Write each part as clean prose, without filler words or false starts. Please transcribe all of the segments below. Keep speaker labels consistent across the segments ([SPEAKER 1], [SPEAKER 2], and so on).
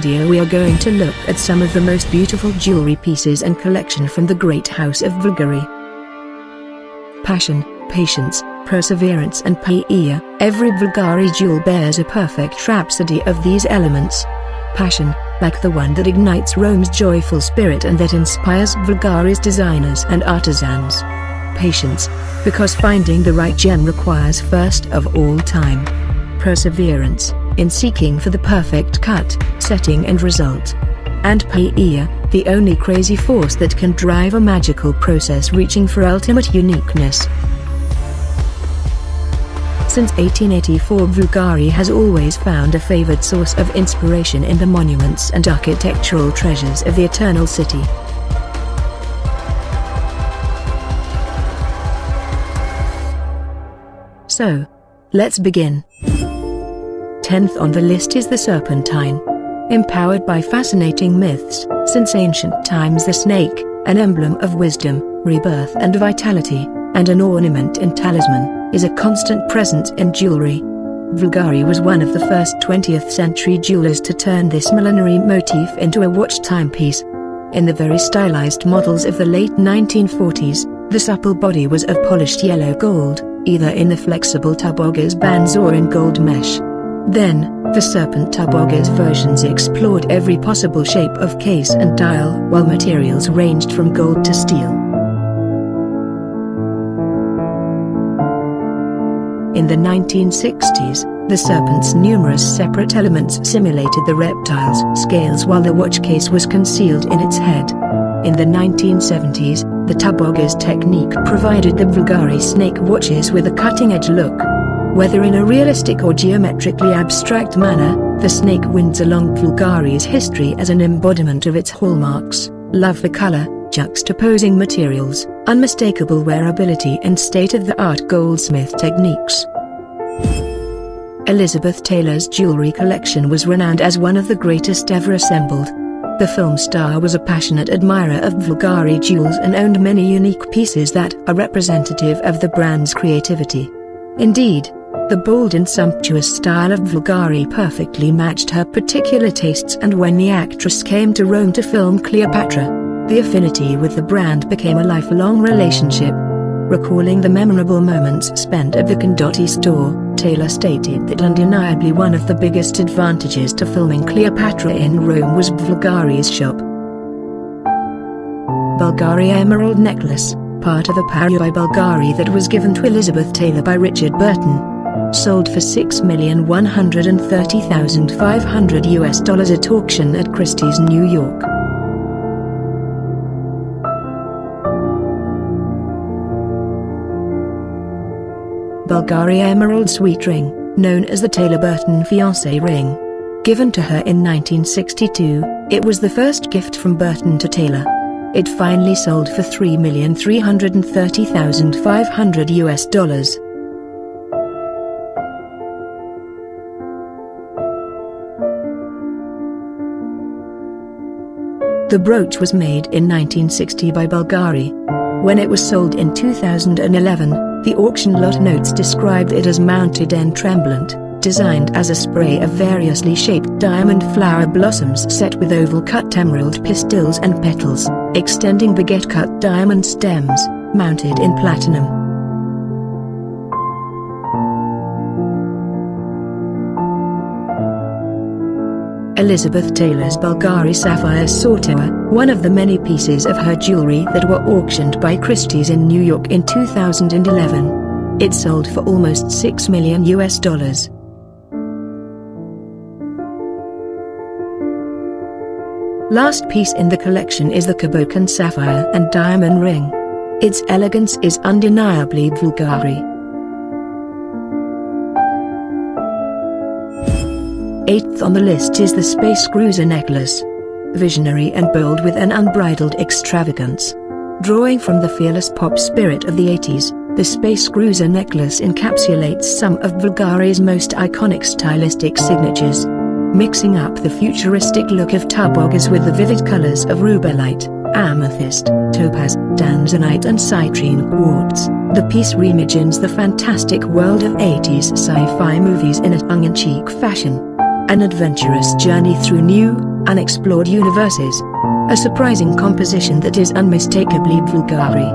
[SPEAKER 1] video we are going to look at some of the most beautiful jewelry pieces and collection from the great house of Bulgari. Passion, patience, perseverance and paella. Every Bulgari jewel bears a perfect rhapsody of these elements. Passion, like the one that ignites Rome's joyful spirit and that inspires Bulgari's designers and artisans. Patience, because finding the right gem requires first of all time. Perseverance, in seeking for the perfect cut, setting and result. And paella, the only crazy force that can drive a magical process reaching for ultimate uniqueness. Since 1884, Bulgari has always found a favored source of inspiration in the monuments and architectural treasures of the Eternal City. So, let's begin. 10th on the list is the serpentine. Empowered by fascinating myths, since ancient times the snake, an emblem of wisdom, rebirth and vitality, and an ornament and talisman, is a constant presence in jewelry. Bulgari was one of the first 20th century jewelers to turn this millenary motif into a watch timepiece. In the very stylized models of the late 1940s, the supple body was of polished yellow gold, either in the flexible toboggas bands or in gold mesh. Then, the serpent toboggas versions explored every possible shape of case and dial, while materials ranged from gold to steel. In the 1960s, the serpent's numerous separate elements simulated the reptile's scales while the watch case was concealed in its head. In the 1970s, the toboggas technique provided the Bulgari snake watches with a cutting-edge look. Whether in a realistic or geometrically abstract manner, the snake wins along Bulgari's history as an embodiment of its hallmarks: love for color, juxtaposing materials, unmistakable wearability and state-of-the-art goldsmith techniques. Elizabeth Taylor's jewelry collection was renowned as one of the greatest ever assembled. The film star was a passionate admirer of Bulgari jewels and owned many unique pieces that are representative of the brand's creativity. Indeed, the bold and sumptuous style of Bulgari perfectly matched her particular tastes, and when the actress came to Rome to film Cleopatra, the affinity with the brand became a lifelong relationship. Recalling the memorable moments spent at the Condotti store, Taylor stated that undeniably one of the biggest advantages to filming Cleopatra in Rome was Bulgari's shop. Bulgari Emerald Necklace, part of a Paris by Bulgari that was given to Elizabeth Taylor by Richard Burton. Sold for $6,130,500 at auction at Christie's, New York. Bulgari Emerald Sweet Ring, known as the Taylor-Burton Fiancé Ring. Given to her in 1962, it was the first gift from Burton to Taylor. It finally sold for $3,330,500. The brooch was made in 1960 by Bulgari. When it was sold in 2011, the auction lot notes described it as mounted and tremblant, designed as a spray of variously shaped diamond flower blossoms set with oval-cut emerald pistils and petals, extending baguette-cut diamond stems, mounted in platinum. Elizabeth Taylor's Bulgari Sapphire Sautour, one of the many pieces of her jewelry that were auctioned by Christie's in New York in 2011. It sold for almost $6 million. Last piece in the collection is the Cabocan Sapphire and Diamond Ring. Its elegance is undeniably Bulgari. 8th on the list is the Space Cruiser Necklace. Visionary and bold with an unbridled extravagance. Drawing from the fearless pop spirit of the 80s, the Space Cruiser Necklace encapsulates some of Bulgari's most iconic stylistic signatures. Mixing up the futuristic look of toboggas with the vivid colors of rubellite, amethyst, topaz, tanzanite and citrine quartz, the piece reimagines the fantastic world of 80s sci-fi movies in a tongue-in-cheek fashion. an adventurous journey through new, unexplored universes. A surprising composition that is unmistakably Bulgari.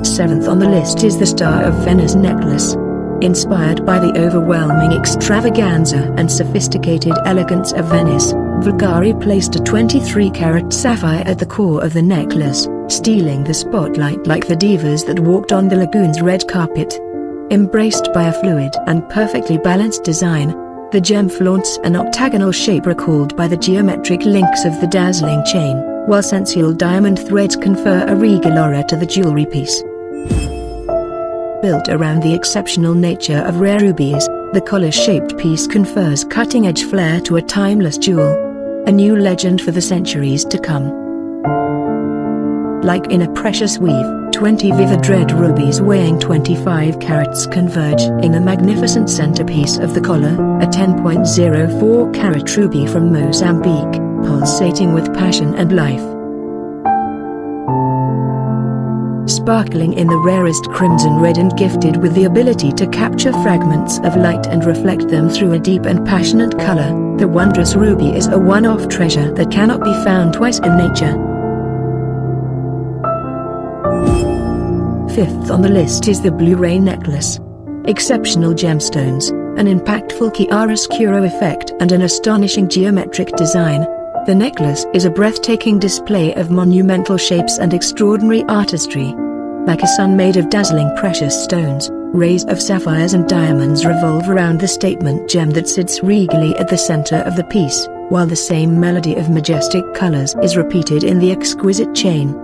[SPEAKER 1] 7th on the list is the Star of Venice necklace. Inspired by the overwhelming extravaganza and sophisticated elegance of Venice, Bulgari placed a 23-carat sapphire at the core of the necklace, stealing the spotlight like the divas that walked on the lagoon's red carpet. Embraced by a fluid and perfectly balanced design, the gem flaunts an octagonal shape recalled by the geometric links of the dazzling chain, while sensual diamond threads confer a regal aura to the jewelry piece. Built around the exceptional nature of rare rubies, the collar-shaped piece confers cutting-edge flair to a timeless jewel. A new legend for the centuries to come. Like in a precious weave, 20 vivid red rubies weighing 25 carats converge in the magnificent centerpiece of the collar, a 10.04-carat ruby from Mozambique, pulsating with passion and life. Sparkling in the rarest crimson red and gifted with the ability to capture fragments of light and reflect them through a deep and passionate color, the wondrous ruby is a one-off treasure that cannot be found twice in nature. 5th on the list is the Blu-ray necklace. Exceptional gemstones, an impactful chiaroscuro effect and an astonishing geometric design. The necklace is a breathtaking display of monumental shapes and extraordinary artistry. Like a sun made of dazzling precious stones, rays of sapphires and diamonds revolve around the statement gem that sits regally at the center of the piece, while the same melody of majestic colors is repeated in the exquisite chain.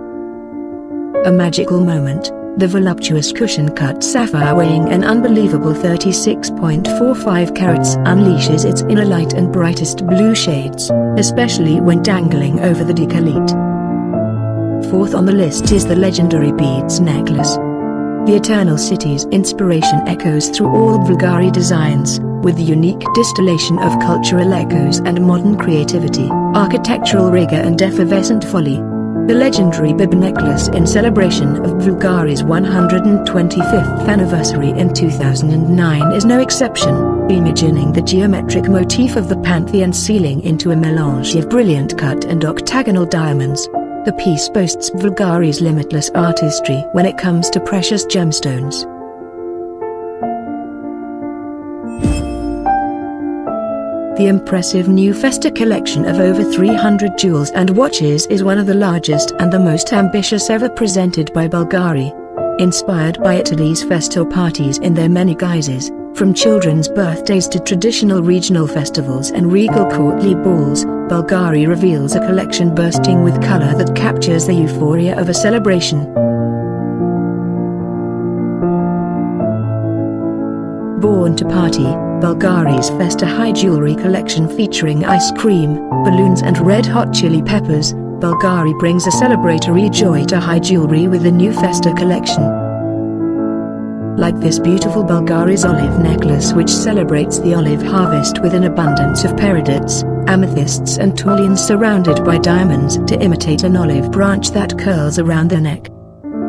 [SPEAKER 1] A magical moment. The voluptuous cushion-cut sapphire weighing an unbelievable 36.45 carats unleashes its inner light and brightest blue shades, especially when dangling over the décolleté. 4th on the list is the legendary beads necklace. The Eternal City's inspiration echoes through all Bulgari designs, with the unique distillation of cultural echoes and modern creativity, architectural rigor and effervescent folly. The legendary bib necklace in celebration of Bulgari's 125th anniversary in 2009 is no exception, reimagining the geometric motif of the Pantheon ceiling into a melange of brilliant cut and octagonal diamonds. The piece boasts Bulgari's limitless artistry when it comes to precious gemstones. The impressive new Festa collection of over 300 jewels and watches is one of the largest and the most ambitious ever presented by Bulgari. Inspired by Italy's Festa parties in their many guises, from children's birthdays to traditional regional festivals and regal courtly balls, Bulgari reveals a collection bursting with color that captures the euphoria of a celebration. Born to party, Bulgari's Festa High Jewelry collection featuring ice cream, balloons and red-hot chili peppers, Bulgari brings a celebratory joy to high jewelry with the new Festa collection. Like this beautiful Bulgari's olive necklace which celebrates the olive harvest with an abundance of peridots, amethysts and tourmalines surrounded by diamonds to imitate an olive branch that curls around the neck.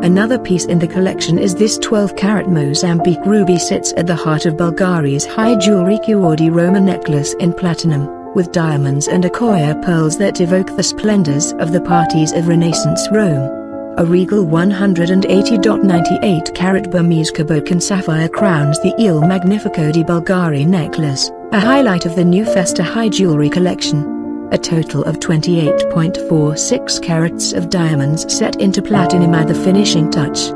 [SPEAKER 1] Another piece in the collection is this 12-carat Mozambique ruby sits at the heart of Bulgari's high jewelry Cuore Roma necklace in platinum, with diamonds and Accoya pearls that evoke the splendors of the parties of Renaissance Rome. A regal 180.98-carat Burmese Kabokan sapphire crowns the Il Magnifico di Bulgari necklace, a highlight of the new Festa High Jewelry collection. A total of 28.46 carats of diamonds set into platinum add the finishing touch.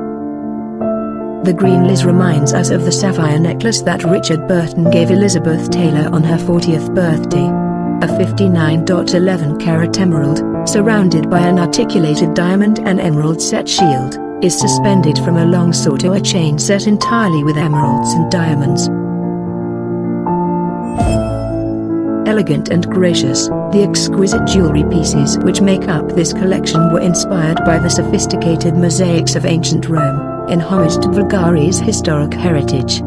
[SPEAKER 1] The green Liz reminds us of the sapphire necklace that Richard Burton gave Elizabeth Taylor on her 40th birthday. A 59.11-carat emerald, surrounded by an articulated diamond and emerald set shield, is suspended from a long sought-after chain set entirely with emeralds and diamonds. Elegant and gracious, the exquisite jewelry pieces which make up this collection were inspired by the sophisticated mosaics of ancient Rome, in homage to Bulgari's historic heritage.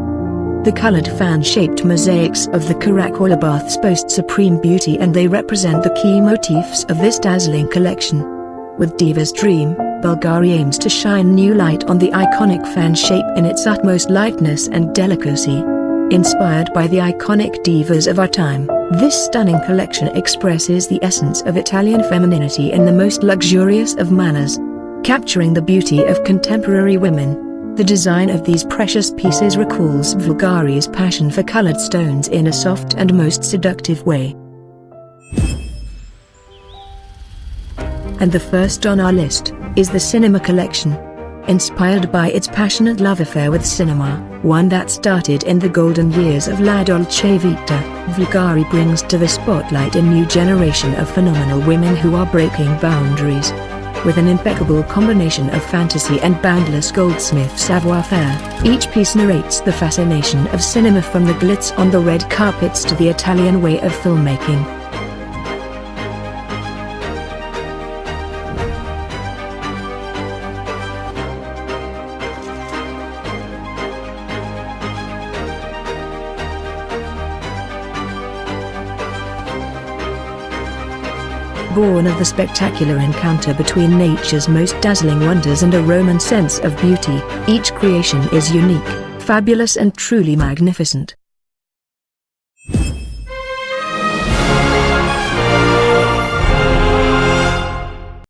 [SPEAKER 1] The colored fan-shaped mosaics of the Caracola baths boast supreme beauty and they represent the key motifs of this dazzling collection. With Diva's Dream, Bulgari aims to shine new light on the iconic fan shape in its utmost lightness and delicacy. Inspired by the iconic divas of our time, this stunning collection expresses the essence of Italian femininity in the most luxurious of manners. Capturing the beauty of contemporary women, the design of these precious pieces recalls Bulgari's passion for colored stones in a soft and most seductive way. And the first on our list is the cinema collection. Inspired by its passionate love affair with cinema, one that started in the golden years of La Dolce Vita, Bulgari brings to the spotlight a new generation of phenomenal women who are breaking boundaries. With an impeccable combination of fantasy and boundless goldsmith savoir-faire, each piece narrates the fascination of cinema, from the glitz on the red carpets to the Italian way of filmmaking. Born of the spectacular encounter between nature's most dazzling wonders and a Roman sense of beauty, each creation is unique, fabulous and truly magnificent.